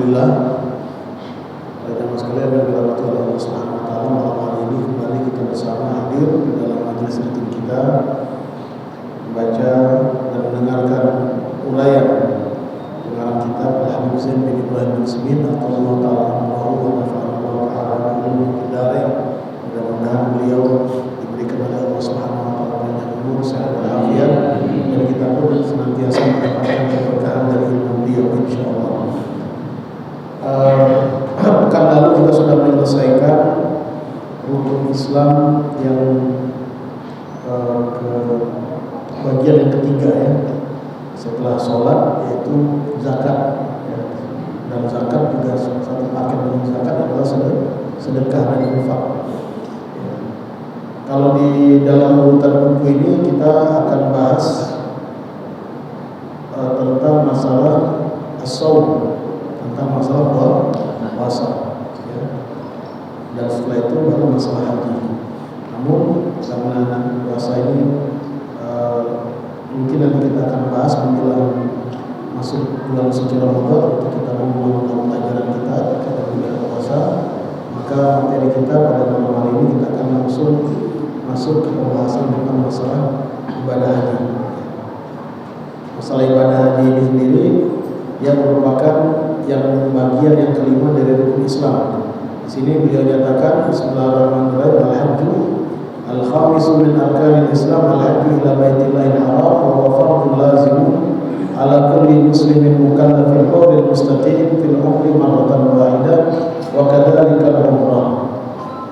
Alhamdulillah, jemaah sekalian yang dirahmati oleh Allah Subhanahu wa taala, malam hari ini kembali kita bersama hadir dalam majelis rutin kita membaca dan mendengarkan uraian pengarang kitab Al-Habib Zain bin Ibrahim bin Smith atau Allah taala amruhu wa nafa'allahu ta'ala ilmu bidare. Mudah-mudahan beliau diberikan oleh Allah Subhanahu wa taala banyak umur, sehat dan afiat, dan kita pun senantiasa mendapatkan keberkahan dari ilmu beliau insyaallah. Pekan lalu kita sudah menyelesaikan rukun Islam yang ke bagian yang ketiga ya, setelah sholat, yaitu zakat ya. Dan zakat juga salah satu paket dari zakat adalah sedekah dan infak ya. Kalau di dalam urutan buku ini kita akan bahas tentang masalah as-shaum, tentang masalah puasa ya. Dan setelah itu baru masalah haji. Namun karena puasa ini mungkin nanti kita akan bahas menjelang masuk bulan suci Ramadan, untuk kita memulai pelajaran kita terkait dengan puasa, maka materi kita pada malam hari ini kita akan langsung masuk ke pembahasan tentang masalah ibadah haji. Masalah ibadah haji ini sendiri yang merupakan yang bagian yang kelima dari rukun Islam. Di sini beliau nyatakan Bismillahirrahmanirrahim, al-hajju al-khamisu min arkanil Islam al-hajju ila baitillahil haram wa huwa fardun lazimun ala kulli muslimin mukallafin hurrin mustaqim fil umri marratan wahidah wa kadzalika al-umrah.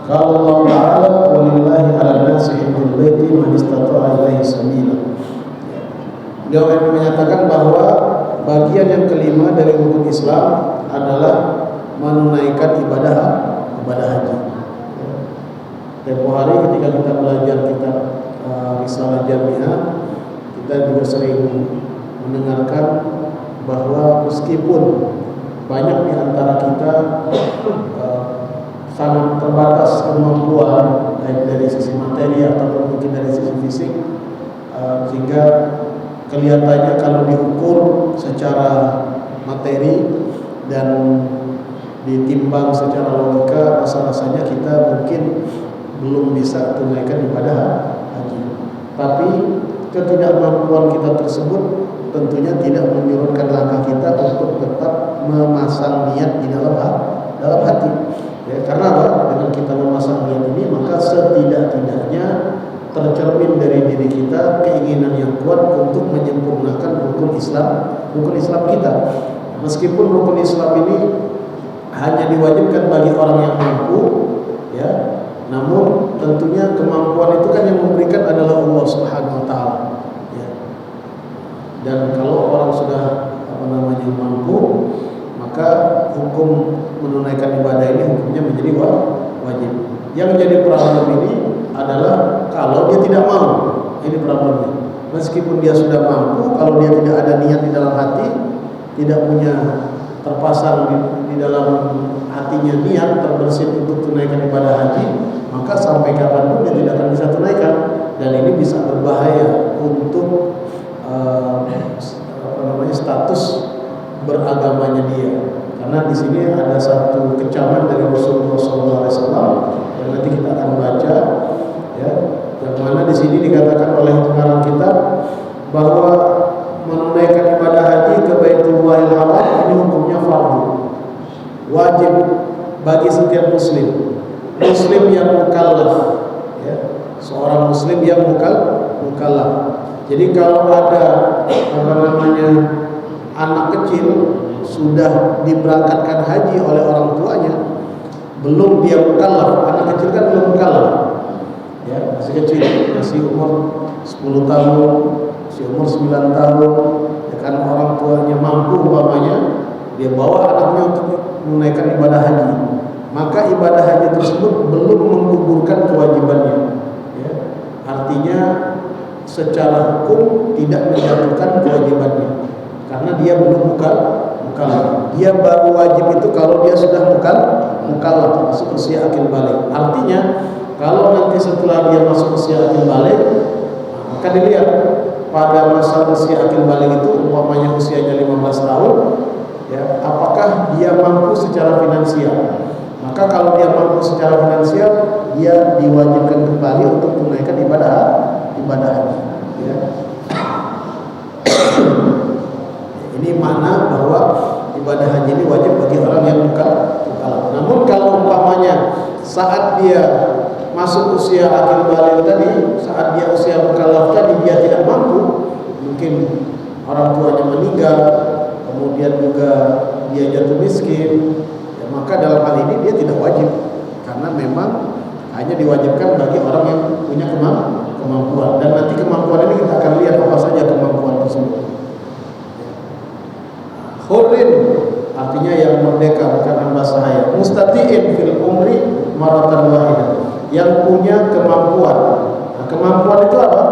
Qala Allah Ta'ala walillahi 'alan nasi hajjul baiti man istata'a ilaihi sabila. Beliau menyatakan bahwa bagian yang kelima dari rukun Islam adalah menunaikan ibadah haji. Tempoh hari ketika kita belajar kitab Risalah Jamiah, kita juga sering mendengarkan bahwa meskipun banyak di antara kita sangat terbatas kemampuan baik dari sisi materi ataupun mungkin dari sisi fisik, sehingga kelihatannya kalau diukur secara materi dan ditimbang secara logika, rasa-rasanya kita mungkin belum bisa tunaikan ibadah haji. Tapi ketidakmampuan kita tersebut tentunya tidak menyurutkan langkah kita untuk tetap memasang niat di dalam hati. Ya, karena apa? Dengan kita memasang niat ini, maka setidak-tidaknya tercermin dari diri kita keinginan yang kuat untuk menyempurnakan rukun Islam kita. Meskipun rukun Islam ini hanya diwajibkan bagi orang yang mampu, ya, namun tentunya kemampuan itu kan yang memberikan adalah Allah Subhanahu wa taala, ya. Dan kalau orang sudah mampu, maka hukum menunaikan ibadah ini hukumnya menjadi wajib. Yang menjadi problem ini adalah kalau dia tidak mau. Ini problemnya. Meskipun dia sudah mampu, kalau dia tidak ada niat di dalam hati, tidak punya terpasang di dalam hatinya niat terbersit untuk tunaikan ibadah haji, maka sampai kapanpun dia tidak akan bisa tunaikan, dan ini bisa berbahaya untuk status beragamanya dia. Karena di sini ada satu kecaman dari Rasulullah SAW yang nanti kita akan baca, ya, yang mana di sini dikatakan oleh pengarang kitab bahwa menunaikan ibadah haji ke Baitullahil Haram ini hukumnya fardu, wajib bagi setiap muslim yang mukallaf, ya, seorang muslim yang mukallaf. Jadi kalau ada anak kecil sudah diberangkatkan haji oleh orang tuanya, belum dia mukallaf, anak kecil kan belum mukallaf, ya, masih kecil, masih umur 10 tahun, masih umur 9 tahun, ya, karena orang tuanya mampu umpamanya, dia bawa anaknya untuk menunaikan ibadah haji, maka ibadah haji tersebut belum menggugurkan kewajibannya, ya. Artinya secara hukum tidak menjatuhkan kewajibannya, karena dia belum mukallaf. Dia baru wajib itu kalau dia sudah mukallaf, masuk usia akil balik. Artinya kalau nanti setelah dia masuk usia akil balik, maka dilihat pada masa usia akil balik itu umpamanya usianya 15 tahun, ya, apakah dia mampu secara finansial. Maka kalau dia mampu secara finansial, dia diwajibkan kembali untuk tunaikan ibadah haji. Ya. Ini makna bahwa ibadah haji ini wajib bagi orang yang mukallaf. Namun kalau umpamanya saat dia masuk usia akil baligh tadi, saat dia usia mukallaf tadi dia tidak mampu, mungkin orang tuanya meninggal, kemudian juga dia jatuh miskin, ya, maka dalam hal ini dia tidak wajib, karena memang hanya diwajibkan bagi orang yang punya kemampuan. Dan nanti kemampuan ini kita akan lihat apa saja kemampuan tersebut. Hurrin artinya yang merdeka, bukan hamba sahaya. Mustati'in fil umri maratan wahidah, yang punya kemampuan. Nah, kemampuan itu apa?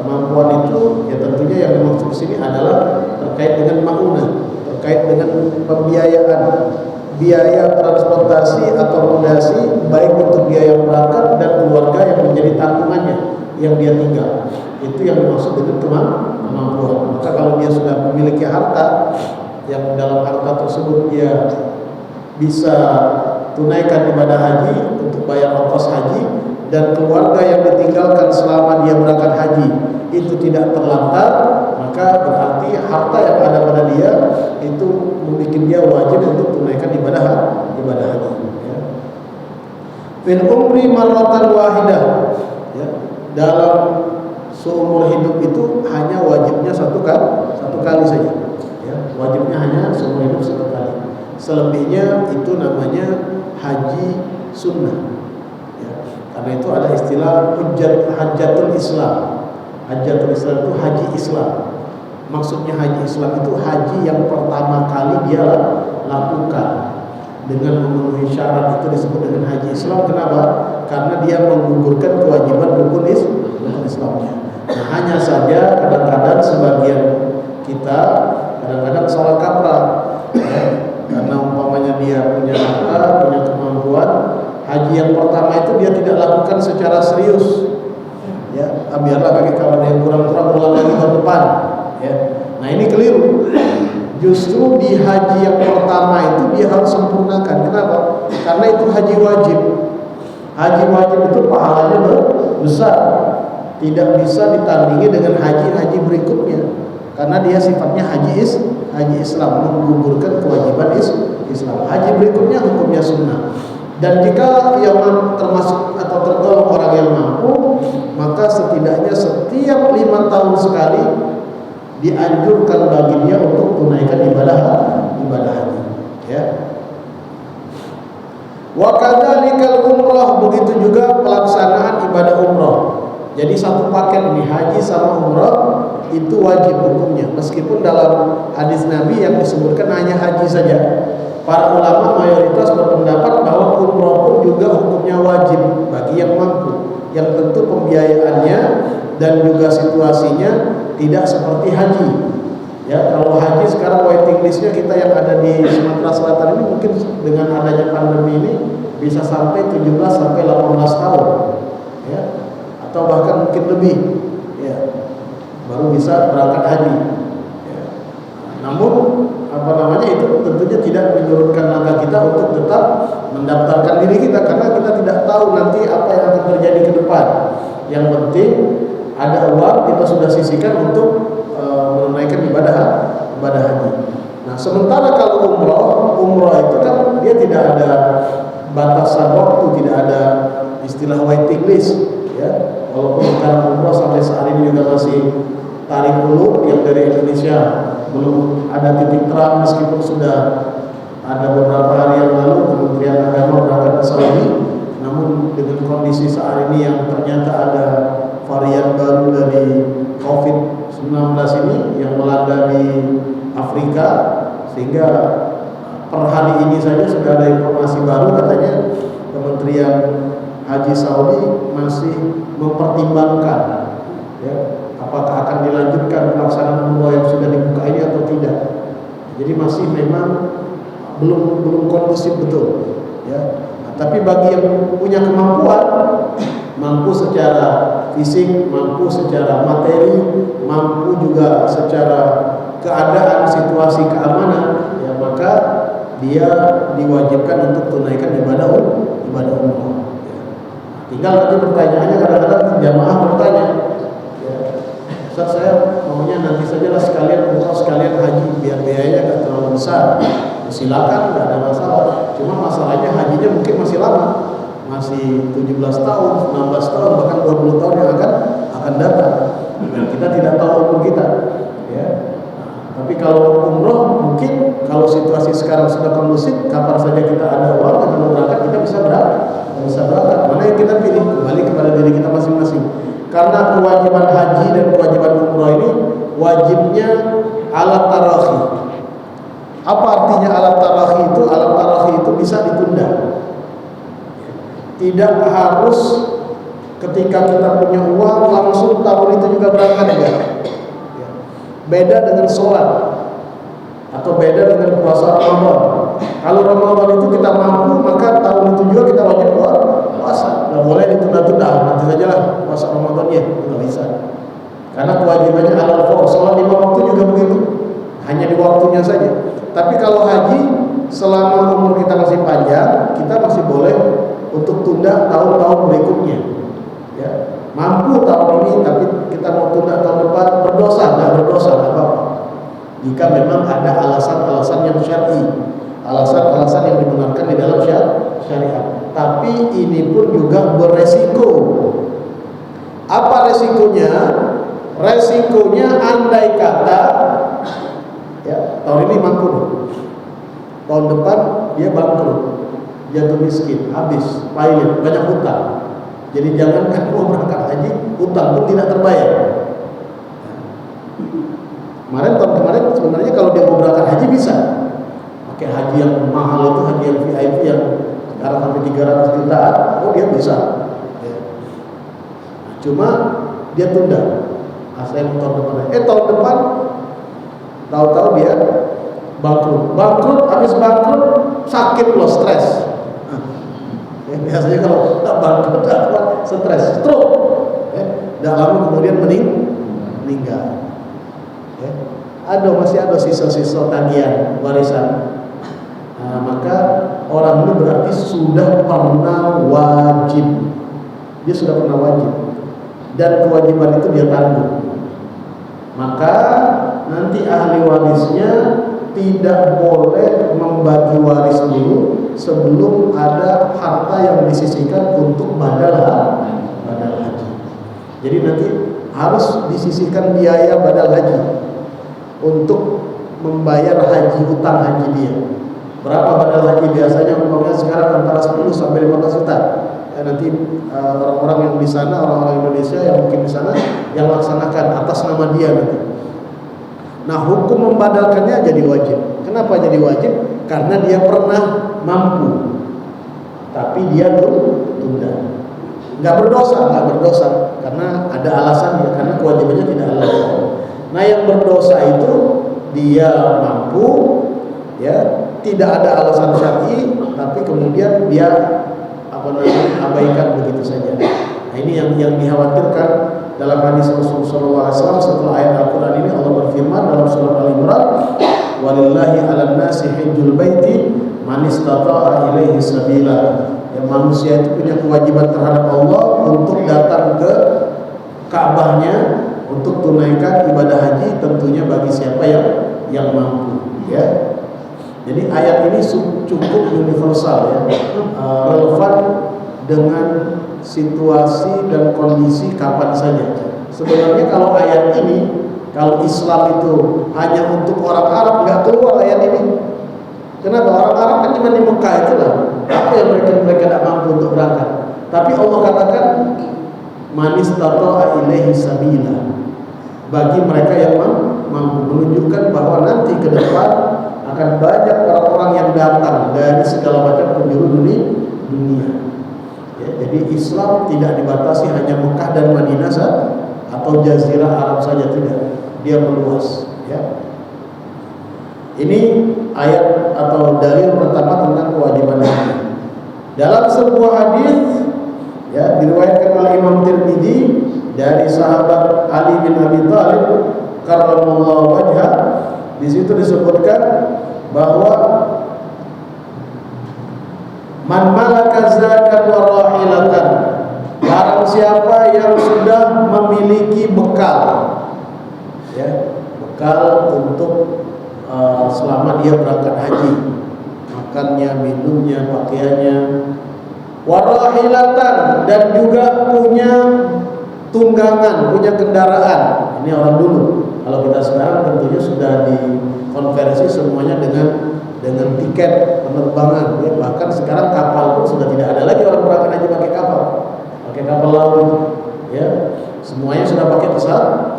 Kemampuan itu ya tentunya yang dimaksud di sini adalah terkait dengan maunah, terkait dengan pembiayaan, biaya transportasi, akomodasi, baik untuk biaya berangkat dan keluarga yang menjadi tanggungannya yang dia tinggal. Itu yang dimaksud dengan kemampuan. Maka kalau dia sudah memiliki harta, yang dalam harta tersebut dia bisa tunaikan ibadah haji untuk bayar ongkos haji, dan keluarga yang ditinggalkan selama dia berangkat haji itu tidak terlantar, maka berarti harta yang ada pada dia itu membuat dia wajib untuk tunaikan ibadah haji. Ya. Fil umri marratan wahidah, ya, dalam seumur hidup itu hanya wajibnya satu kali saja. Ya, wajibnya hanya seumur hidup satu kali. Selebihnya itu namanya haji sunnah. Ya, karena itu ada istilah hajatul Islam. Hajatul Islam itu haji Islam. Maksudnya haji Islam itu haji yang pertama kali dia lakukan dengan memenuhi syarat, itu disebut dengan haji Islam. Kenapa? Karena dia menggugurkan kewajiban rukun Islamnya. Nah, hanya saja kadang-kadang sebagian kita kadang-kadang salah kaprah, ya, karena umpamanya dia punya harta, punya kemampuan, haji yang pertama itu dia tidak lakukan secara serius. Ya, biarlah bagi kawan yang kurang-kurang ulang lagi tahun depan. Ya. Nah, ini keliru. Justru di haji yang pertama itu dia harus sempurnakan. Kenapa? Karena itu haji wajib. Haji wajib itu pahalanya besar, tidak bisa ditandingi dengan haji-haji berikutnya, karena dia sifatnya haji Islam, menggugurkan kewajiban Islam. Haji berikutnya hukumnya sunnah. Dan jika yang termasuk atau tergolong orang yang mampu, maka setidaknya setiap 5 tahun sekali dianjurkan baginya untuk tunaikan ibadah haji. Ya. Wa kadzalikal umrah, begitu juga pelaksanaan ibadah umrah. Jadi satu paket ini, haji sama umrah itu wajib hukumnya. Meskipun dalam hadis Nabi yang disebutkan hanya haji saja, para ulama mayoritas berpendapat bahwa umrah pun juga hukumnya wajib bagi yang mampu, yang tentu pembiayaannya dan juga situasinya tidak seperti haji. Ya, kalau haji sekarang waiting listnya kita yang ada di Sumatera Selatan ini mungkin dengan adanya pandemi ini bisa sampai 17 sampai 18 tahun. Ya. Atau bahkan mungkin lebih, ya, baru bisa berangkat haji. Ya. Namun itu tentunya tidak menyurutkan langkah kita untuk tetap mendaftarkan diri kita, karena kita tidak tahu nanti apa yang akan terjadi ke depan. Yang penting ada uang kita sudah sisihkan untuk menunaikan ibadah haji. Nah, sementara kalau umrah itu kan dia tidak ada batasan waktu, tidak ada istilah waiting list, ya. Walaupun sekarang umrah sampai saat ini juga masih tarik ulur yang dari Indonesia, belum ada titik terang, meskipun sudah ada beberapa hari yang lalu Kementerian Agama berangkat ke Saudi. Namun dengan kondisi saat ini yang ternyata ada varian baru dari COVID-19 ini yang melanda di Afrika, sehingga per hari ini saja sudah ada informasi baru, katanya Kementerian Haji Saudi masih mempertimbangkan, ya, apakah akan dilanjutkan pelaksanaan umrah yang sudah dibuka ini atau tidak. Jadi masih memang belum kondusif betul, ya. Nah, tapi bagi yang punya kemampuan, mampu secara fisik, mampu secara materi, mampu juga secara keadaan, situasi keamanan, ya, maka maka dia diwajibkan untuk tunaikan ibadah umroh. Tinggal nanti pertanyaannya, kadang-kadang jamaah bertanya, ya, Ustaz, saya maunya nanti sajalah sekalian umroh sekalian haji biar biayanya nggak terlalu besar. Silakan, nggak ada masalah. Cuma masalahnya hajinya mungkin masih lama, masih 17 tahun, 16 tahun, bahkan 20 tahun yang akan datang. Dan kita tidak tahu umur kita, ya. Tapi kalau umroh mungkin kalau situasi sekarang sudah kondusif, kapan saja kita ada uang dan mau berangkat kita bisa berangkat. Mana yang kita pilih, kembali kepada diri kita masing-masing. Karena kewajiban haji dan kewajiban umroh ini wajibnya alat tarakhi. Apa artinya alat tarakhi itu? Alat tarakhi itu bisa ditunda. Tidak harus ketika kita punya uang langsung tahun itu juga berangkat, ya. Beda dengan sholat atau beda dengan puasa Ramadan. Kalau Ramadan itu kita mampu, maka tahun itu juga kita wajib puasa. Nggak boleh ditunda-tunda, nanti sajalah puasa Ramadannya, nggak bisa. Karena kewajibannya alal fawr. Sholat 5 waktu juga begitu, hanya di waktunya saja. Tapi kalau haji, selama umur kita masih panjang, kita masih boleh untuk tunda tahun-tahun berikutnya. Ya, mampu tahun ini tapi kita mau tunda tahun depan, berdosa, nggak apa-apa. Jika memang ada alasan-alasan yang syar'i, alasan-alasan yang dibenarkan di dalam syariat. Tapi ini pun juga beresiko. Apa resikonya? Resikonya andai kata, ya, tahun ini mampu, tahun depan dia bangkrut, jatuh miskin, habis, pailit, banyak hutang. Jadi jangankan mau berangkat haji, hutang pun tidak terbayar. Tahun kemarin sebenarnya kalau dia mau berangkat haji bisa pakai haji yang mahal itu, haji yang VIP yang sekarang sampai 300 jutaan, oh dia bisa. Ya. Cuma dia tunda. Saya mau tahun depan. Tahun depan tahu-tahu dia bangkrut, habis bangkrut sakit loh, stres. Biasanya kalau bangkrut stres, stroke. Dan lalu kemudian meninggal. Masih ada sisa-sisa tagihan warisan. Maka orang ini berarti sudah pernah wajib. Dia sudah pernah wajib. Dan kewajiban itu dia tanggung. Maka nanti ahli warisnya tidak boleh membagi waris dulu sebelum ada harta yang disisihkan untuk badal haji. Jadi nanti harus disisihkan biaya badal haji untuk membayar haji, utang haji dia. Berapa badal haji biasanya? Umpamanya sekarang antara 10 sampai 15 juta. Nanti orang-orang yang di sana, orang-orang Indonesia yang mungkin di sana yang laksanakan atas nama dia nanti. Nah, hukum membadalkannya jadi wajib. Kenapa jadi wajib? Karena dia pernah mampu, tapi dia tunda. Nggak berdosa, karena ada alasannya, karena kewajibannya tidak alasan. Nah, yang berdosa itu dia mampu, ya, tidak ada alasan syar'i, tapi kemudian dia abaikan begitu saja. Nah, ini yang dikhawatirkan dalam hadis Rasulullah SAW setelah ayat Al-Quran ini. Allah berfirman dalam surah Al-Imran, walillahi 'alan nasi hajjul baiti man istata'a ilaihi sabila. Ya, manusia itu punya kewajiban terhadap Allah untuk datang ke Ka'bahnya untuk tunaikan ibadah haji, tentunya bagi siapa yang mampu, ya. Jadi ayat ini cukup universal, ya, relevan dengan situasi dan kondisi kapan saja. Sebenarnya kalau ayat ini, kalau Islam itu hanya untuk orang Arab, nggak keluar ayat ini. Kenapa? Orang Arab kan cuma di Mekah itulah. Apa yang mereka tidak mampu untuk berangkat. Tapi Allah katakan man istata'a ilaihi sabila, bagi mereka yang mampu, menunjukkan bahwa nanti ke depan akan banyak orang-orang yang datang dari segala macam penjuru dunia. Ya, jadi Islam tidak dibatasi hanya Mekah dan Madinah atau Jazirah Arab saja, tidak. Dia meluas. Ya. Ini ayat atau dalil pertama tentang kewajiban haji. Dalam sebuah hadis, ya, diriwayatkan oleh Imam Tirmidzi dari sahabat Ali bin Abi Thalib karramallahu wajhah, di situ disebutkan bahwa man malaka zadan wa rahilatan, barang siapa yang sudah memiliki bekal, ya, bekal untuk selama dia berangkat haji, makannya, minumnya, pakaiannya, warahilatan, dan juga punya tunggangan, punya kendaraan. Ini orang dulu. Kalau kita sekarang tentunya sudah dikonversi semuanya dengan tiket penerbangan, ya. Bahkan sekarang kapal pun sudah tidak ada lagi orang berangkat haji pakai kapal laut, ya. Semuanya sudah pakai pesawat.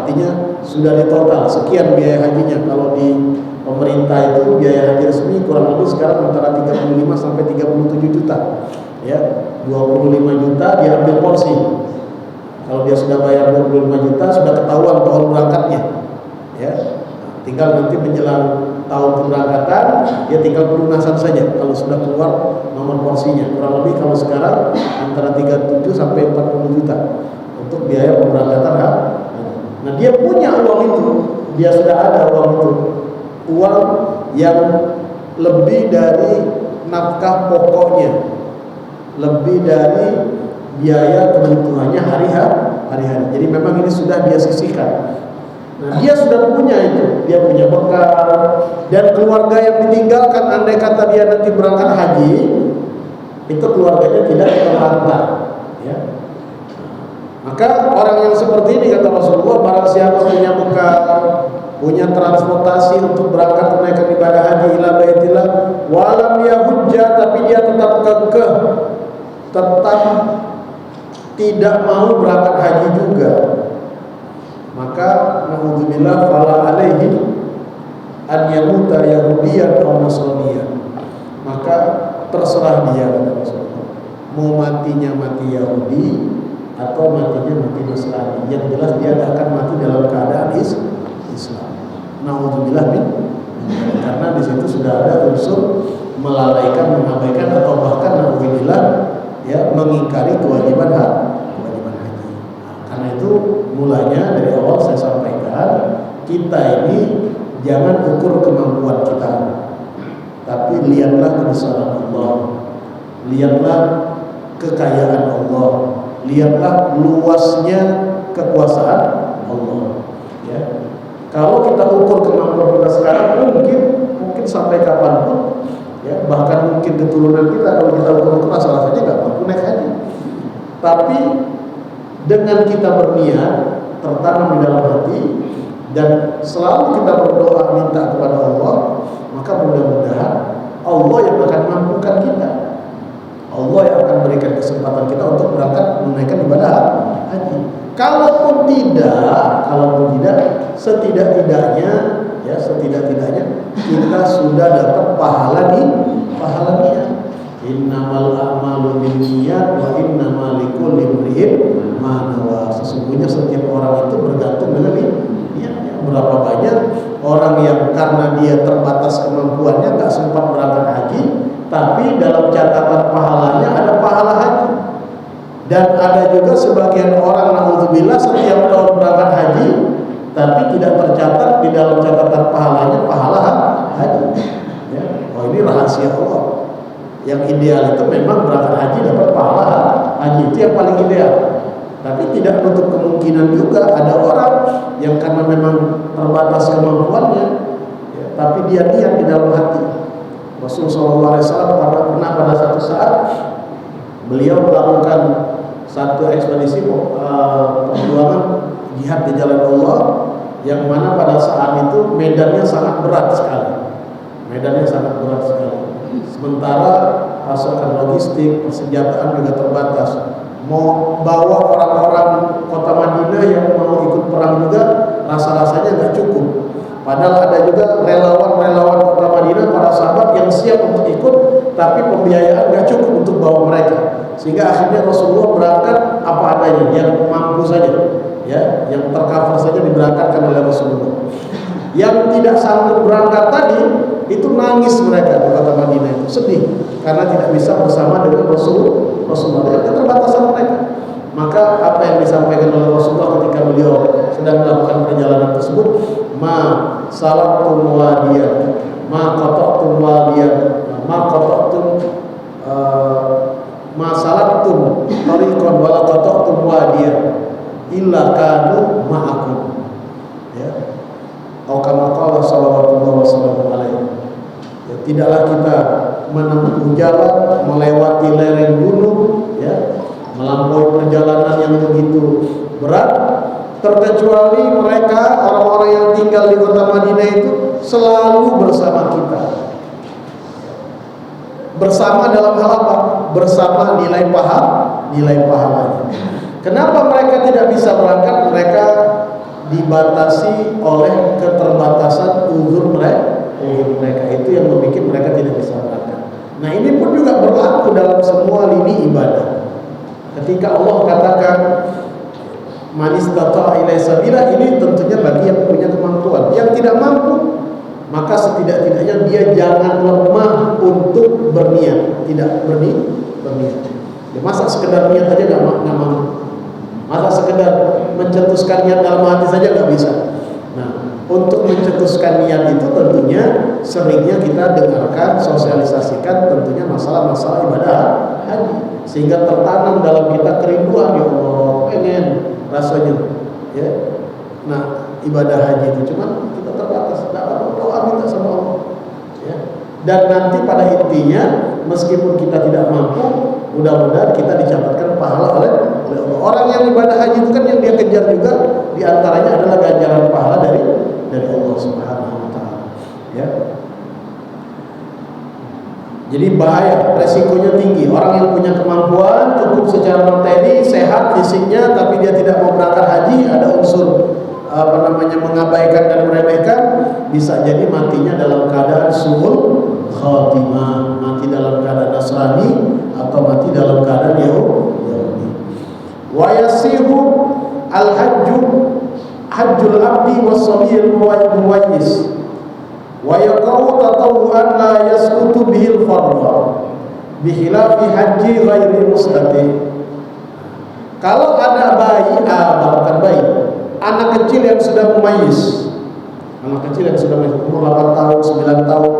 Artinya sudah ditotal sekian biaya hajinya. Kalau di pemerintah itu biaya haji resmi kurang lebih sekarang antara 35 sampai 37 juta. Ya, 25 juta dia ambil porsi. Kalau dia sudah bayar 25 juta sudah ketahuan tahun berangkatnya. Ya. Tinggal nanti menjelang tahun pemberangkatan dia tinggal pelunasan saja kalau sudah keluar nomor porsinya. Kurang lebih kalau sekarang antara 37 sampai 40 juta untuk biaya pemberangkatan. Nah, dia punya uang itu, dia sudah ada uang itu, uang yang lebih dari nafkah pokoknya, lebih dari biaya kebutuhannya hari-hari. Jadi memang ini sudah dia sisihkan. Nah, dia sudah punya itu, dia punya bekal, dan keluarga yang ditinggalkan, andai kata dia nanti berangkat haji, itu keluarganya tidak terlantar, ya. Maka orang yang seperti ini, kata Rasulullah, barang siapa punya bekal, punya transportasi untuk berangkat menunaikan ibadah haji ila baitillah, walam yahujja, tapi dia tetap kekeh, tetap tidak mau berangkat haji juga, maka naudzubillah fala alaihi an yamuta yahudiyan aw nasraniyan, maka terserah dia, kata Rasulullah, mau matinya mati Yahudi atau matinya mati Nasrani. Yang jelas dia tidak akan mati dalam keadaan Islam. Naudzubillah min, karena di situ sudah ada unsur melalaikan, mengabaikan, atau bahkan naudzubillah, ya, mengingkari kewajiban haji. Karena itu mulanya dari awal saya sampaikan, kita ini jangan ukur kemampuan kita, tapi lihatlah kebesaran Allah, lihatlah kekayaan Allah, lihatlah luasnya kekuasaan Allah, ya. Kalau kita ukur kemampuan kita sekarang, mungkin sampai kapanpun, ya, bahkan mungkin keturunan kita, kalau kita ukur salah saja nggak mampu naik haji. Tapi dengan kita berniat, tertanam di dalam hati, dan selalu kita berdoa minta kepada Allah, maka mudah-mudahan Allah yang akan mampukan kita, Allah yang akan berikan kesempatan kita untuk berangkat menunaikan ibadah haji. Kalaupun tidak, setidak-tidaknya kita sudah dapat pahala niat. Innamal a'malu binniyat wa innamal likulli imri'in ma nawa. Sesungguhnya setiap orang itu bergantung dengan niatnya. Berapa banyak orang yang karena dia terbatas kemampuannya nggak sempat berangkat haji, tapi dalam catatan pahalanya ada pahala haji. Dan ada juga sebagian orang, naudzubillah, setiap tahun berangkat haji, tapi tidak tercatat di dalam catatan pahalanya pahala haji. Ya. Oh, ini rahasia Allah. Yang ideal itu memang berangkat haji dapat pahala haji, itu yang paling ideal. Tapi tidak menutup kemungkinan juga ada orang yang karena memang terbatas kemampuannya, ya, tapi dia niat di dalam hati. Rasulullah SAW pernah pada satu saat beliau melakukan satu ekspedisi perjuangan jihad di jalan Allah, yang mana pada saat itu medannya sangat berat sekali. Sementara pasokan logistik, persenjataan juga terbatas. Mau bawa orang-orang kota Madinah yang mau ikut perang juga rasa-rasanya nggak cukup. Padahal ada juga relawan-relawan kota Madinah, para sahabat yang siap untuk ikut, tapi pembiayaan nggak cukup untuk bawa mereka. Sehingga akhirnya Rasulullah berangkat apa adanya, yang mampu saja, ya, yang tercover saja diberangkatkan oleh Rasulullah. Yang tidak sanggup berangkat tadi itu nangis mereka di kota Madinah, itu sedih karena tidak bisa bersama dengan Rasulullah, itu keterbatasan mereka. Maka apa yang disampaikan oleh Rasulullah ketika beliau sedang melakukan perjalanan tersebut, ma salaktum wadiyan ma qata'tum wadiyan ma qata'tum ma salaktum tariqan wala qata'tum wadiyan illa kanu ma'akum, ya. Atau kama qala sallallahu alaihi. Ya, tidaklah kita menempuh jalan melewati lereng gunung, ya, melampaui perjalanan yang begitu berat, terkecuali mereka orang-orang yang tinggal di kota Madinah itu selalu bersama kita. Bersama dalam hal apa? Bersama nilai pahalanya. Kenapa mereka tidak bisa berangkat? Mereka dibatasi oleh keterbatasan uzur mereka. Itu yang membuat mereka tidak bisa berangkat. Nah, ini pun juga berlaku dalam semua lini ibadah. Ketika Allah katakan man istata'a ilaihi sabila, ini tentunya bagi yang punya kemampuan. Yang tidak mampu, maka setidak-tidaknya dia jangan lemah untuk berniat. Tidak berniat. Ya, masa sekedar niat aja nggak mampu. Masa sekedar mencetuskan niat dalam hati saja nggak bisa. Nah, untuk mencetuskan niat itu tentunya seringnya kita dengarkan, sosialisasikan tentunya masalah-masalah ibadah haji, sehingga tertanam dalam kita kerinduan, ya Allah pengen rasanya, ya. Nah, ibadah haji itu cuma kita terbatas, doa minta sama Allah, ya. Dan nanti pada intinya meskipun kita tidak mampu, mudah-mudahan kita dicatatkan pahala oleh Allah. Orang yang ibadah haji itu kan yang dia kejar juga diantaranya adalah ganjaran pahala dari Allah Subhanahu wa Ta'ala, ya. Jadi bahaya, resikonya tinggi. Orang yang punya kemampuan cukup secara materi, sehat fisiknya, tapi dia tidak mau berangkat haji, ada unsur mengabaikan dan meremehkan, bisa jadi matinya dalam keadaan su'ul khatimah, mati dalam keadaan Nasrani atau mati dalam keadaan Yahudi. Wa yasihu al-hajju hajjul abdi was-sabiyil muwayyiz wa yaqau tatawuan la yasqutu bihil fardhu bikhilafi haji ghairi mustati. Kalau ada bayi, bukan bayi, anak kecil yang sudah mumayyiz, umur 8 tahun, 9 tahun,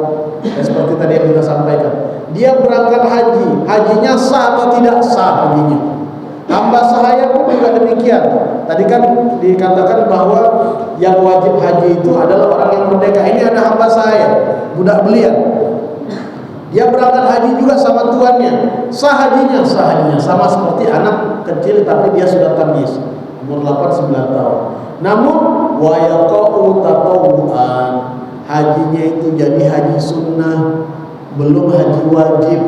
seperti tadi yang kita sampaikan, dia berangkat haji, hajinya sah atau tidak sah hajinya. Hamba sahaya pun juga demikian. Tadi kan dikatakan bahwa yang wajib haji itu adalah orang yang merdeka. Ini ada hamba sahaya, budak belian. Dia berangkat haji juga sama tuannya. Sah hajinya sama seperti anak kecil tapi dia sudah tamyiz, umur 8 9 tahun. Namun wa yaqau tatawuan, hajinya itu jadi haji sunnah, belum haji wajib,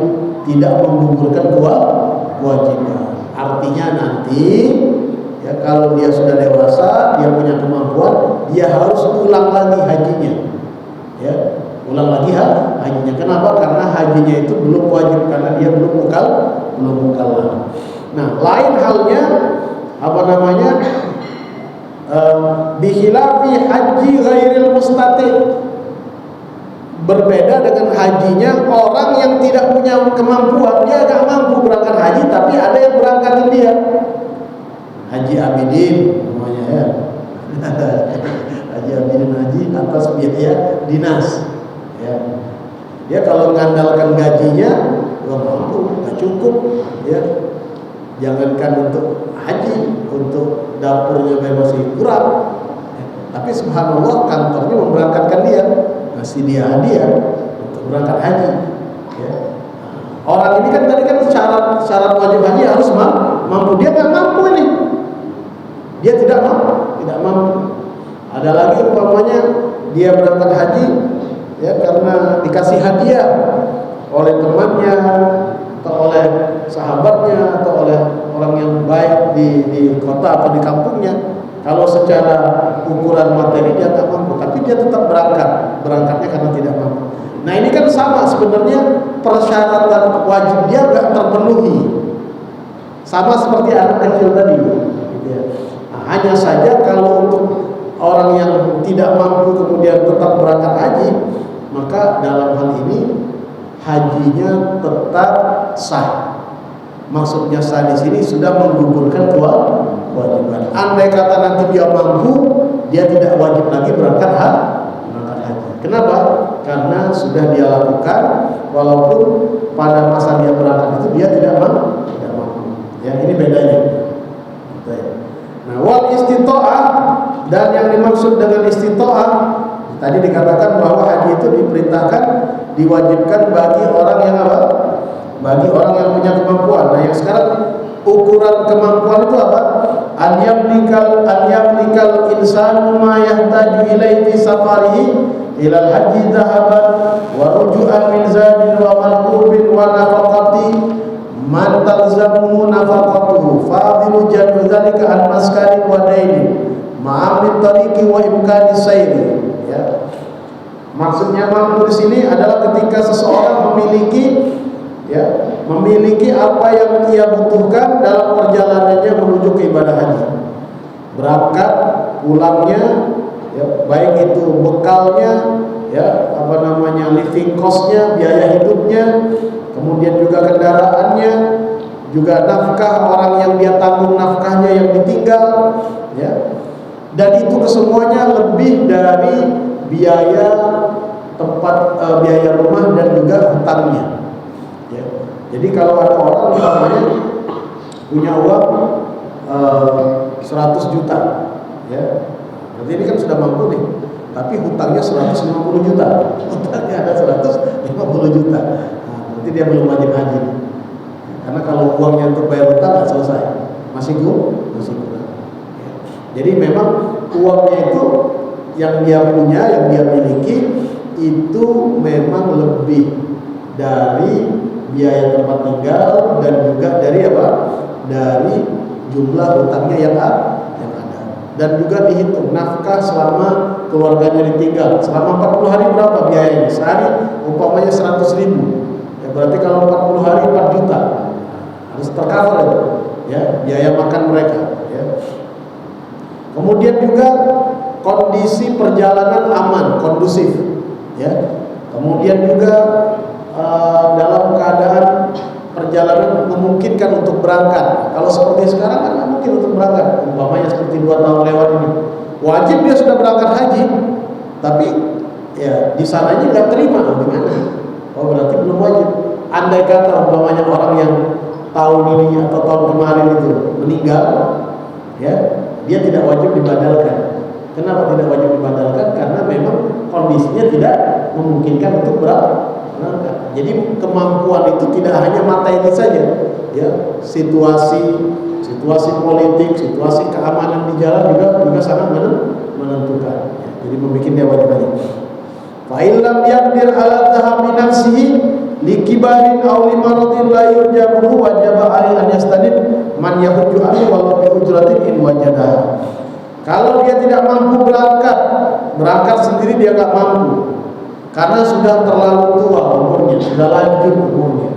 tidak menggugurkan kewajiban. Artinya nanti, ya, kalau dia sudah dewasa, dia punya kemampuan, dia harus ulang lagi hajinya, ya, ulang lagi hajinya. Kenapa? Karena hajinya itu belum wajib, karena dia belum mukallaf. Nah, lain halnya bikhilafi haji ghairil mustati, berbeda dengan hajinya orang yang tidak punya kemampuan. Dia gak mampu berangkat haji, tapi ada yang berangkatin dia. Haji Abidin namanya, ya. Haji Abidin haji atas biaya dinas, ya. Dia kalau mengandalkan gajinya gak mampu, gak cukup, ya. Jangankan untuk haji, untuk dapurnya masih kurang, ya. Tapi subhanallah kantornya memberangkatkan dia, kasih dia hadiah untuk berangkat haji, ya. Orang ini kan tadi kan syarat wajib haji harus mampu. Dia nggak mampu ini, dia tidak mampu. Ada lagi umpamanya dia berangkat haji, ya, karena dikasih hadiah oleh temannya atau oleh sahabatnya atau oleh orang yang baik di kota atau di kampungnya. Kalau secara ukuran materi dia tak mampu, tapi dia tetap berangkatnya karena tidak mampu. Nah, ini kan sama sebenarnya, persyaratan wajib dia nggak terpenuhi, sama seperti anak kecil tadi, gitu ya. Nah, hanya saja kalau untuk orang yang tidak mampu kemudian tetap berangkat haji, maka dalam hal ini hajinya tetap sah. Maksudnya sah di sini sudah menggugurkan kewajiban. Andai kata nanti dia mampu, dia tidak wajib lagi berangkat haji. Kenapa? karena sudah dia lakukan, walaupun pada masa dia berangkat itu dia tidak mampu. Ya, ini bedanya. Nah, wal istita'ah, dan yang dimaksud dengan istita'ah tadi dikatakan bahwa haji itu diperintahkan, diwajibkan bagi orang yang apa? Bagi orang yang punya kemampuan. Nah, yang sekarang ukuran kemampuan itu apa? An yamlikal insanu ma yahtaju ilaihi fi safarihi ilal haji dhahaban wa ruju'an min zadin wa malkubin wa nafaqati man talzamuhu nafaqatuhu fadilu jadu dzalika an maskanin wa dainin ma'amit tariqi wa imkani sayri. Ya. Maksudnya mampu di sini adalah ketika seseorang memiliki apa yang ia butuhkan dalam perjalanannya menuju ke ibadah haji. Berangkat, pulangnya, ya, baik itu bekalnya, ya, living costnya, biaya hidupnya, kemudian juga kendaraannya, juga nafkah orang yang dia tanggung nafkahnya yang ditinggal, ya. Dan itu kesemuanya lebih dari biaya tempat, biaya rumah dan juga hutangnya. Ya. Jadi kalau ada orang namanya punya uang 100 juta, ya, berarti ini kan sudah mampu nih, tapi hutangnya 150 juta, hutangnya ada 150 juta, nah, berarti dia belum wajib haji, karena kalau uangnya untuk bayar hutang nggak selesai, masih kurang. Ya. Jadi memang uangnya itu yang dia punya, yang dia miliki itu memang lebih dari biaya tempat tinggal dan juga dari apa? Dari jumlah hutangnya yang ada. Dan juga dihitung nafkah selama keluarganya ditinggal. Selama 40 hari berapa biayanya? Sehari umpamanya 100.000. Ya berarti kalau 40 hari 4 juta. Harus tercover itu. Ya, biaya makan mereka, ya. Kemudian juga kondisi perjalanan aman, kondusif, ya. Kemudian juga dalam keadaan perjalanan memungkinkan untuk berangkat. Kalau seperti sekarang kan nggak mungkin untuk berangkat. Umpamanya seperti 2 tahun lewat ini, wajib dia sudah berangkat haji, tapi ya di sananya nggak terima, gimana? Oh berarti belum wajib. Andai kata umpamanya orang yang tahun ini atau tahun kemarin itu meninggal, ya, dia tidak wajib dibadalkan. Kenapa tidak wajib dibadalkan? Karena memang kondisinya tidak memungkinkan untuk berangkat. Jadi kemampuan itu tidak hanya materi saja, ya, situasi politik, situasi keamanan di jalan juga sangat menentukan. Ya, jadi membuat dia wajib haji. Fa illam yaqdir ala tahammi nafsihi likibarin aw limaradin la yurjabu wajaba alaihi an yastanib man yahujju anhu walau bi ujratin in wajada. Kalau dia tidak mampu berangkat sendiri dia nggak mampu. Karena sudah terlalu tua umurnya, sudah lanjut umurnya.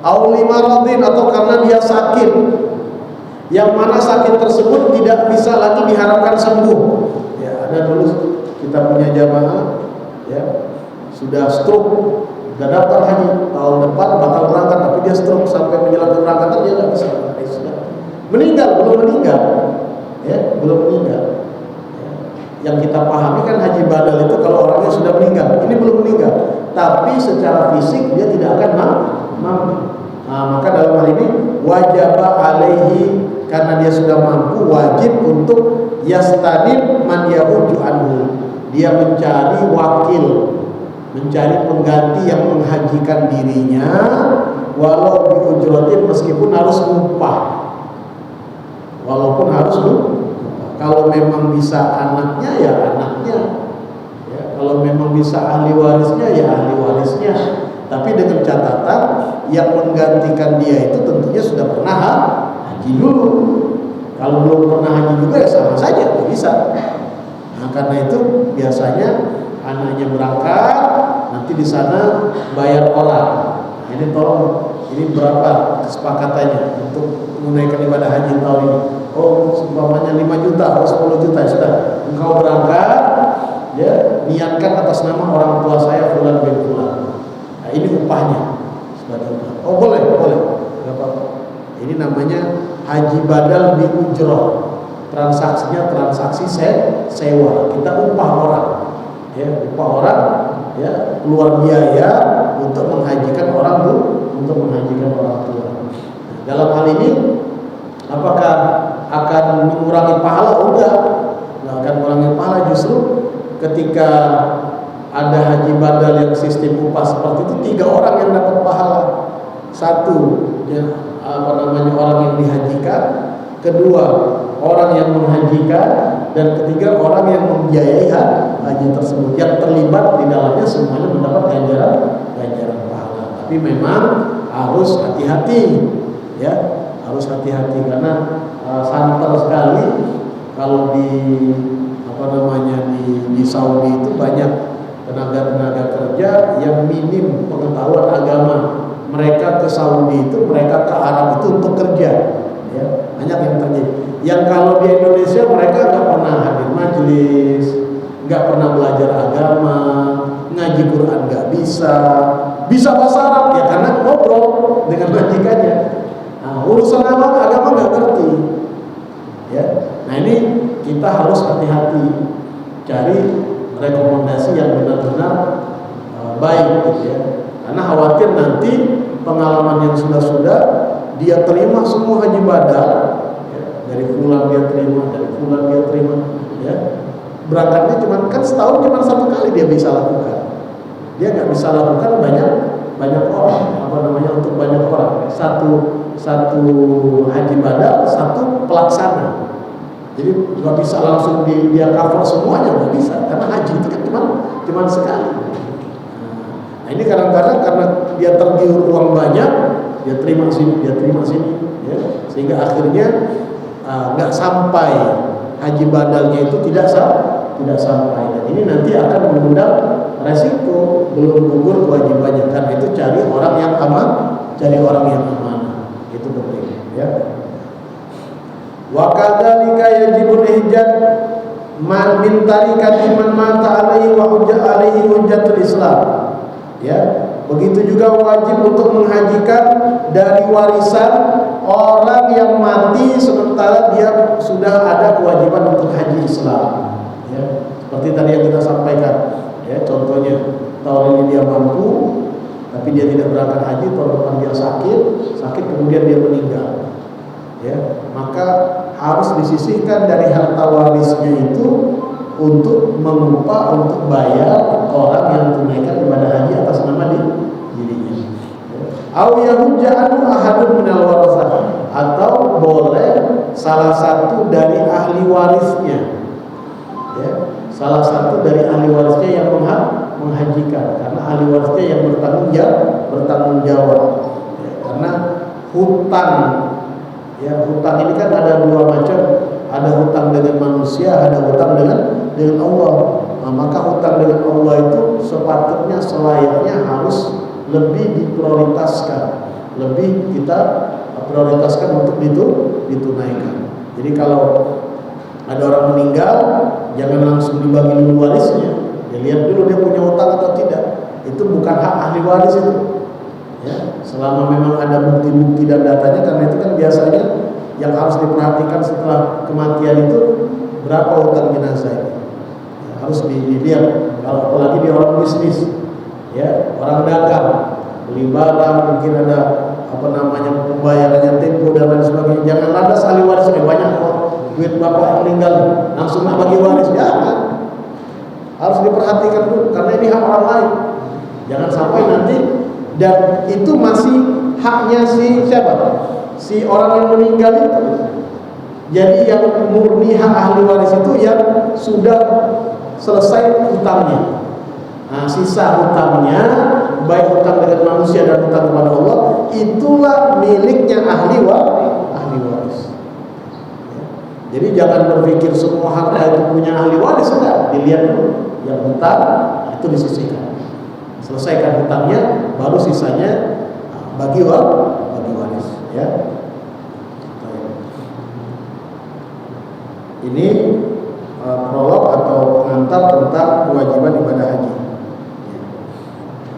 Auli maradin, atau karena dia sakit, yang mana sakit tersebut tidak bisa lagi diharapkan sembuh. Ya, ada dulu kita punya jamaah, ya, sudah stroke, sudah daftar haji, tahun depan bakal berangkat, tapi dia stroke sampai menjelang keberangkatan dia nggak bisa. Meninggal, belum meninggal, ya, belum meninggal. Yang kita pahami kan haji badal itu kalau orangnya sudah meninggal, ini belum meninggal, tapi secara fisik dia tidak akan mampu. Nah, maka dalam hal ini wajib alaihi, karena dia sudah mampu, wajib untuk yastanib man yahuju anhu, dia mencari wakil, mencari pengganti yang menghajikan dirinya, walau bi ujratin, meskipun harus upah, walaupun harus upah. Kalau memang bisa anaknya ya anaknya, ya, kalau memang bisa ahli warisnya ya ahli warisnya. Tapi dengan catatan yang menggantikan dia itu tentunya sudah pernah haji dulu. Kalau belum pernah haji juga ya sama saja, nggak bisa. Nah karena itu biasanya anaknya berangkat, nanti di sana bayar orang. Ini tolong, ini berapa kesepakatannya untuk menunaikan ibadah haji tahun ini? Oh, umpamanya 5 juta atau 10 juta, ya sudah. Engkau berangkat, ya, niatkan atas nama orang tua saya fulan bin fulan. Nah, ini upahnya. Oh, boleh. Enggak apa-apa. Ini namanya haji badal bi ujrah. Transaksinya transaksi sewa. Kita upah orang. Ya, upah orang ya keluar biaya untuk menghajikan orang tua, Dalam hal ini apakah akan mengurangi pahala? Enggak akan mengurangi pahala, justru ketika ada haji badal yang sistem upah seperti itu, 3 orang yang dapat pahala. 1 ya, orang yang dihajikan, 2 orang yang menghajikan, dan 3 orang yang membiayai haji tersebut. Yang terlibat di dalamnya semuanya mendapat ganjaran pahala. Tapi memang harus hati-hati, ya, karena santer sekali kalau di Saudi itu banyak tenaga kerja yang minim pengetahuan agama. Mereka ke Saudi itu, mereka ke Arab itu untuk kerja, ya, banyak yang terjadi. Yang kalau di Indonesia mereka nggak pernah hadir majelis, nggak pernah belajar agama, ngaji Quran nggak bisa bahasa Arab ya karena ngobrol dengan majikannya. Nah, urusan agama nggak ngerti, ya. Nah ini kita harus hati-hati, cari rekomendasi yang benar-benar baik, gitu ya. Karena khawatir nanti pengalaman yang sudah dia terima semua haji badal, ya, dari fulan dia terima, ya. Berangkatnya kan setahun cuma 1 kali dia bisa lakukan. Dia nggak bisa lakukan banyak orang, untuk banyak orang. Satu haji badal, 1 pelaksana. Jadi nggak bisa langsung dia cover semuanya, nggak bisa, karena haji itu kan cuma sekali. Nah ini kadang-kadang karena dia tergiur uang banyak, dia terima sini, ya, sehingga akhirnya nggak sampai haji badalnya itu tidak sampai. Dan ini nanti akan mengundang resiko, belum gugur kewajibannya. Karena itu cari orang yang amanah, itu penting, ya. Wa kadzalika yajibul ihjad man min tarikati man mata alaihi wa alaihi hujjatul Islam. Ya, begitu juga wajib untuk menghajikan dari warisan orang yang mati sementara dia sudah ada kewajiban untuk haji Islam. Ya, seperti tadi yang kita sampaikan, ya, contohnya tahun ini dia mampu tapi dia tidak berangkat haji, tahun depan dia sakit kemudian dia meninggal. Ya, maka harus disisihkan dari harta warisnya itu untuk mengupah, untuk bayar orang yang tunaikan ibadah haji atas nama dirinya. Au yahujja anhu ahadun minal warasah, atau boleh salah satu dari ahli warisnya, ya, salah satu dari ahli warisnya yang menghajikan, karena ahli warisnya yang bertanggung jawab, ya, karena hutang, ya, hutang ini kan ada 2 macam, ada hutang dengan manusia, ada hutang dengan Allah. Nah, maka hutang dengan Allah itu sepatutnya, selayaknya harus lebih diprioritaskan, lebih kita prioritaskan untuk ditunaikan. Jadi kalau ada orang meninggal, jangan langsung dibagi dulu warisnya. Dilihat dulu dia punya hutang atau tidak. Itu bukan hak ahli waris itu. Ya, selama memang ada bukti-bukti dan datanya, karena itu kan biasanya yang harus diperhatikan setelah kematian itu berapa hutang jenazah ini. Ya, harus dilihat. Kalau apalagi dia orang bisnis, ya, orang dagang, beli barang, mungkin ada pembayarannya tempo dan lain sebagainya. Jangan lantas ahli waris banyak kok duit bapak meninggal langsung nak bagi waris, jangan. Harus diperhatikan dulu karena ini hak orang lain. Jangan sampai nanti, dan itu masih haknya si siapa? Si orang yang meninggal itu. Jadi yang murni hak ahli waris itu yang sudah selesai hutangnya. Nah, sisa hutangnya, baik hutang dengan manusia dan hutang kepada Allah, itulah miliknya ahli waris. Jadi jangan berpikir semua harta itu punya ahli waris, enggak. Dilihat dulu yang hutang, itu disisihkan. Selesaikan hutangnya, baru sisanya bagi waris, ya. Ini prolog atau pengantar tentang kewajiban ibadah haji.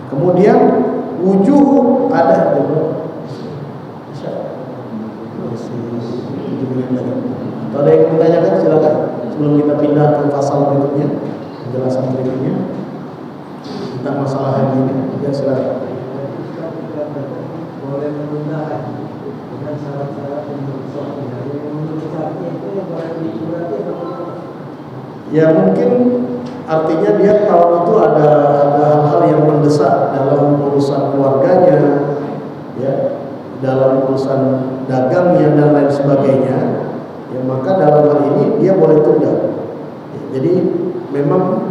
Kemudian wujuh ada Kalau ada yang ditanyakan silakan sebelum kita pindah ke pasal berikutnya, penjelasan berikutnya. tentang masalah haji ini. Ya silakan. Boleh menunda haji dengan syarat-syarat yang bersyaratnya. Yang menurut syaratnya itu yang boleh disurati atau Ya mungkin artinya dia tahun itu ada hal-hal yang mendesak dalam urusan keluarganya, ya, dalam urusan dagangnya dan lain sebagainya. Ya maka dalam hal ini dia boleh tunda. Ya, jadi memang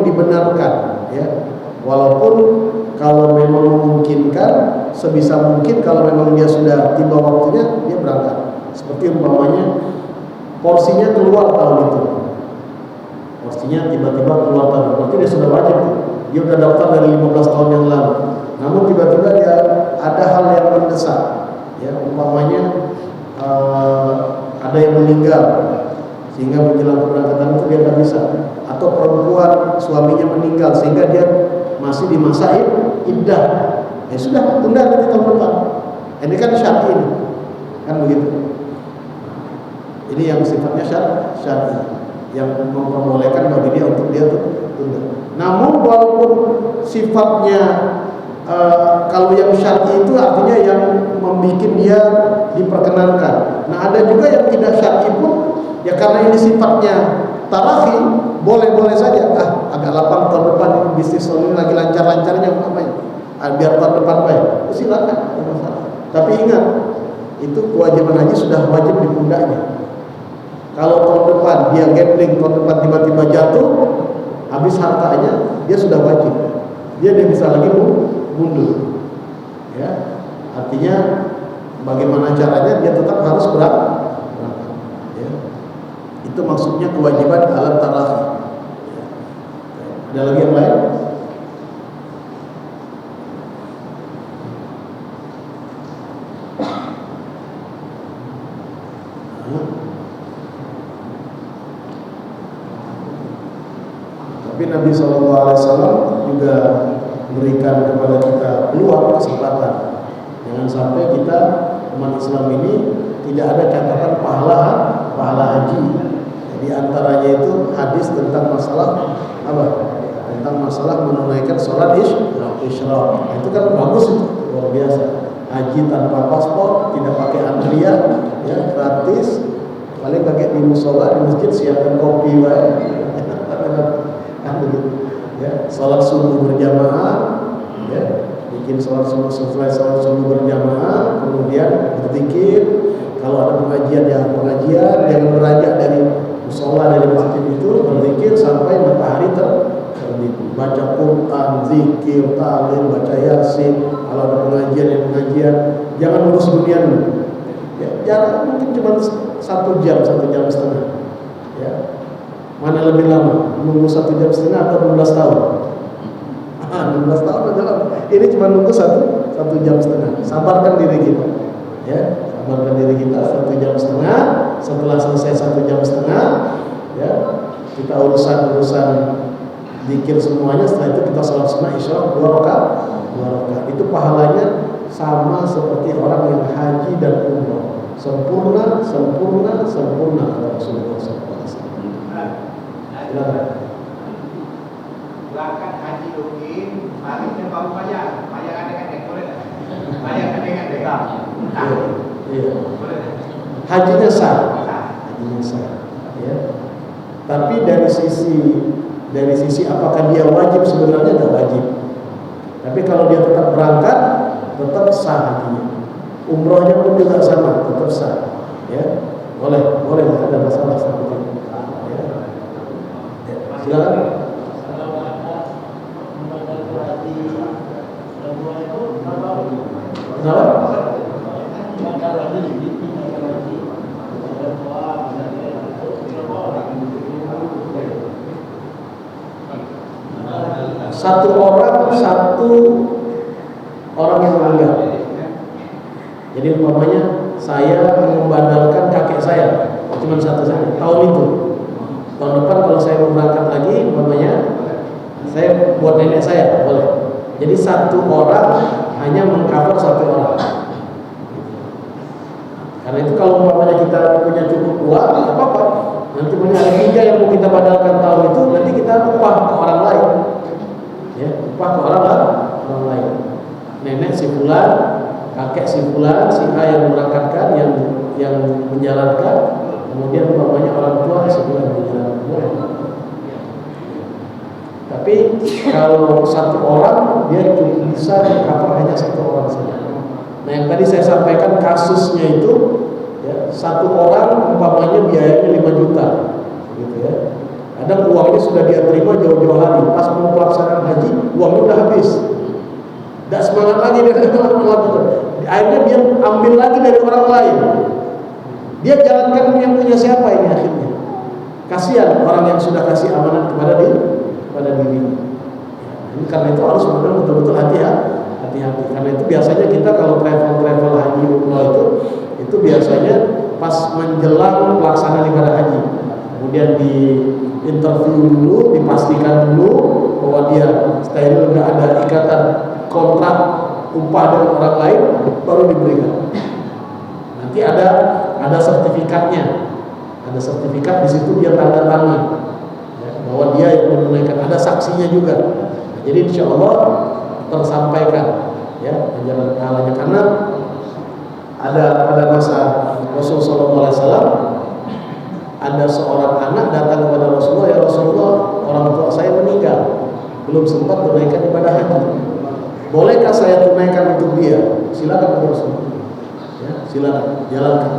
dibenarkan, ya. Walaupun kalau memang memungkinkan, sebisa mungkin kalau memang dia sudah tiba waktunya, dia berangkat. Seperti umpamanya porsinya keluar tahun itu. Porsinya tiba-tiba keluar tahun, berarti dia sudah wajib. Dia sudah daftar dari 15 tahun yang lalu. Namun tiba-tiba dia ada hal yang mendesak, ya, umpamanya ada yang meninggal sehingga menjelang keberangkatan itu dia nggak bisa, atau perempuan suaminya meninggal sehingga dia masih di masa iddah, ya sudah tunda nanti tahun depan. Ini kan syar'i ini, kan begitu. Ini yang sifatnya syar'i yang memperbolehkan bagi dia untuk dia tunda. Namun walaupun sifatnya kalau yang syar'i itu artinya yang membuat dia diperkenankan. Nah ada juga yang tidak syar'i pun, ya karena ini sifatnya tarafi, boleh-boleh saja. Agak lapang tahun depan ini bisnis ini lagi lancar-lancarnya umpamanya. Biar tahun depan baik, silakan, tidak masalah. Tapi ingat, itu kewajiban haji sudah wajib di pundaknya. Kalau tahun depan dia gambling, tahun depan tiba-tiba jatuh, habis hartanya, dia sudah wajib. Dia bisa lagi mundur. Ya, artinya bagaimana caranya dia tetap harus berangkat. Ya. Itu maksudnya kewajiban alat tarafi. Ya. Ada lagi yang lain? Tapi Nabi SAW juga berikan kepada kita peluang, kesempatan. Jangan sampai kita umat Islam ini tidak ada catatan pahala haji. Di antaranya itu hadis tentang masalah apa? Tentang masalah menunaikan sholat isyraq. Itu kan bagus, itu luar biasa. Haji tanpa paspor, tidak pakai antrian, ya, gratis. Paling pakai di musola, di masjid, siapkan kopi, kan begitu. Ya, sholat subuh berjamaah, ya, bikin sholat subuh, setelah sholat subuh berjamaah, kemudian berzikir. Kalau ada pengajian, ya pengajian, jangan beranjak dari musola, dari masjid itu, berzikir sampai matahari terbit. Baca Quran, zikir, ta'lim, baca yasin. Kalau ada pengajian, ya pengajian. Jangan urus dunia dulu. Ya, jarak mungkin cuma 1 jam, 1 jam setengah. Ya. Mana lebih lama? Nunggu 1 jam setengah atau 16 tahun? 16 tahun adalah ini cuma nunggu 1 jam setengah. Sabarkan diri kita, ya, sabarkan diri kita 1 jam setengah. Setelah selesai 1 jam setengah, ya, kita urusan zikir semuanya. Setelah itu kita sholat sunnah isya 2 rakaat. Itu pahalanya sama seperti orang yang haji dan umrah. Sempurna kata Rasulullah SAW. Berangkat haji mungkin, baliknya baru bayar adek-adek, boleh tak? Bayar adek-adek. Iya. Hajinya sah. Ya. Tapi dari sisi apakah dia wajib, sebenarnya tidak wajib. Tapi kalau dia tetap berangkat, tetap sah hajinya. Umrohnya pun juga sama, tetap sah. Ya, boleh, tidak ada masalah seperti itu. Ya. Silakan. Kenapa? Satu orang yang melanggar. Jadi umpamanya saya membadalkan kakek saya, cuma satu saja tahun itu. Tahun depan kalau saya mau berangkat lagi, umpamanya saya buat nenek saya, boleh. Jadi satu orang hanya mengcover satu orang. Karena itu kalau umpamanya kita punya cukup uang, tidak apa-apa. Nanti punya ada 3 yang mau kita badalkan tahun itu, nanti kita upah ke orang lain. Ya, kakek si fulan, si A yang berangkatkan, yang menjalankan, kemudian umpamanya orang tua si fulan yang menjalankan. Boleh. Tapi kalau satu orang dia bisa cover hanya satu orang saja. Nah yang tadi saya sampaikan kasusnya itu ya, satu orang umpamanya biayanya 5 juta gitu ya. Kadang uangnya sudah dia terima jauh-jauh hari, pas mau pelaksanaan haji uangnya udah habis. Tidak semangat lagi dia melakukan. Akhirnya dia ambil lagi dari orang lain. Dia jalankan yang punya siapa ini akhirnya? Kasihan orang yang sudah kasih amanat kepada dirinya. Ya, karena itu harus betul-betul hati-hati. Karena itu biasanya kita kalau travel haji umroh itu biasanya pas menjelang pelaksanaan ibadah haji. Kemudian di interview dulu, dipastikan dulu bahwa dia steril, nggak ada ikatan kontrak upah dengan orang lain, baru diberikan. Nanti ada sertifikatnya, ada sertifikat di situ dia tanda tangan ya, bahwa dia yang menunaikan, ada saksinya juga. Nah, jadi insya Allah tersampaikan ya ajaran halanya, karena ada pada masa Rasulullah SAW ada seorang anak datang kepada Rasulullah, ya Rasulullah, orang tua saya meninggal, belum sempat tunaikan ibadah haji. Bolehkah saya tunaikan untuk dia? Silakan Rasulullah. Ya, silakan jalankan.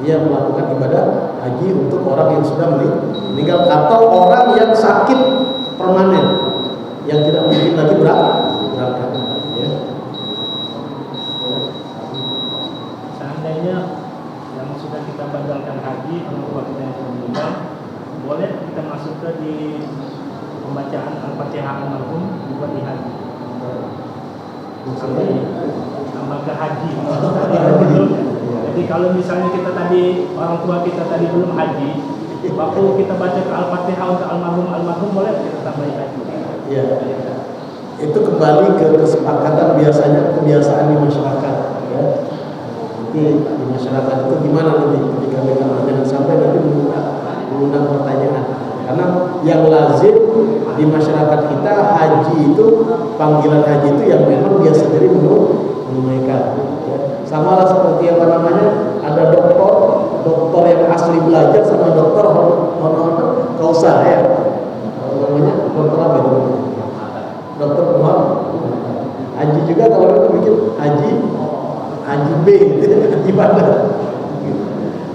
Dia melakukan ibadah haji untuk orang yang sudah meninggal atau orang yang sakit permanen yang tidak mungkin lagi berangkat. Ya. Seandainya yang sudah kita batalkan haji, orang tua kita yang sudah meninggal, boleh kita masuk ke di pembacaan Al-Fatihah almarhum buat di haji. Sama ke haji. Jadi kalau misalnya kita tadi orang tua kita tadi belum haji, waktu kita baca ke Al-Fatihah untuk almarhum boleh kita tambahin haji. Ya. Itu kembali ke kesepakatan, biasanya kebiasaan di masyarakat ya. Nanti di masyarakat itu gimana nanti ketika mereka jangan sampai nanti mengundang pertanyaan. Karena yang lazim di masyarakat kita haji itu, panggilan haji itu yang memang dia sendiri menunaikan ya. Sama lah seperti apa namanya, ada dokter yang asli belajar sama dokter honor kausa ya. Namanya dokter apa itu? Dokter Muhammad. Haji juga kalau kita bikin haji B haji bandar.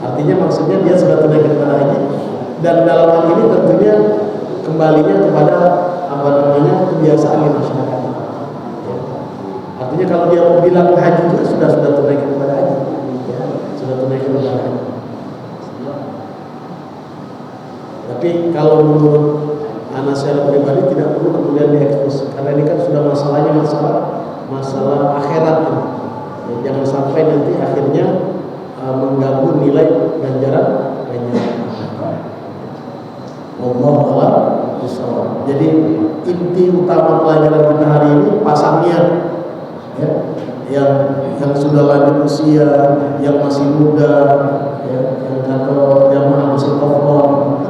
Artinya maksudnya dia sudah tunaikan ibadah haji, dan dalam hal ini tentunya kembalinya kepada apa namanya kebiasaan di masyarakat. Ya. Artinya kalau dia mau bilang haji juga sudah tunaikan ibadah haji, ya, sudah tunaikan ibadah haji. Tapi kalau menurut anak saya pribadi tidak perlu kemudian diekspos, karena ini kan sudah masalahnya masalah akhirat. Ya, jangan sampai nanti akhirnya mengganggu nilai ganjaran. Allah a'lam bishawab. Jadi inti utama pelajaran kita hari ini pasang niat ya, yang sudah lanjut usia, yang masih muda ya, yang atau jamaah masih kofron,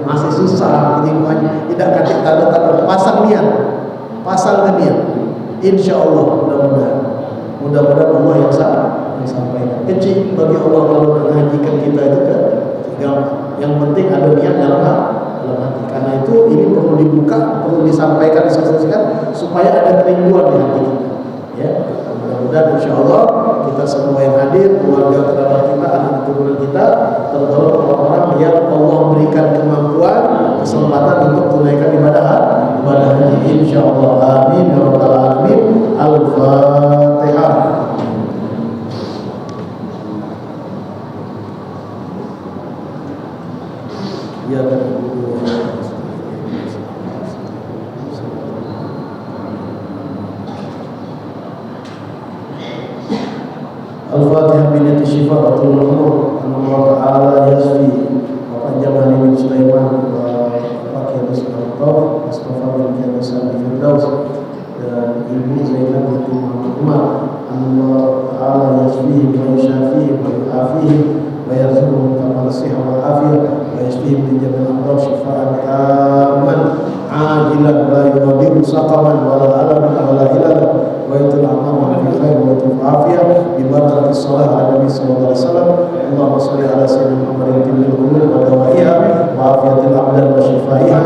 masih susah ini tidak kasih tanda-tanda, pasang niat ke niat, insya Allah mudah-mudahan Allah yang sampaikan. Kecil bagi Allah kalau menghajikan kita itu ke yang penting ada niat dalam hati. Karena itu ini perlu dibuka, perlu disampaikan, disosialisasikan supaya ada kerinduan di hati kita. Ya, mudah-mudahan insya Allah kita semua yang hadir, keluarga kerabat kita, anak keturunan kita, tergolong orang-orang yang Allah berikan kemampuan, kesempatan untuk tunaikan ibadah haji. Insya Allah, amin ya rabbal alamin. Al-Fatihah. Ya Al-Fatihah binati syifa wa tulur Allah Ta'ala yasfi wa panjang hari bin Sulaiman wa Fakir Bismillah Mustafa bin Kianisan Firdaus dan Ibu Zainab binti Muhammad Umar. Allah Ta'ala yasfi wa yushafi wa yu'afihi wa yarzuquhum kamal siha wa afiyah wa yasfihim min jami'il amrad shifaan taman ajilan la yughadiru saqaman wala alaman wala ilalan wa yutul aman iqamatis shalah ala Nabi sallallahu alaihi wasallam. Allahumma shalli ala sayyidina Muhammadin tibbil qulub wa dawaiha wa afiyatil abdan wa shifaiha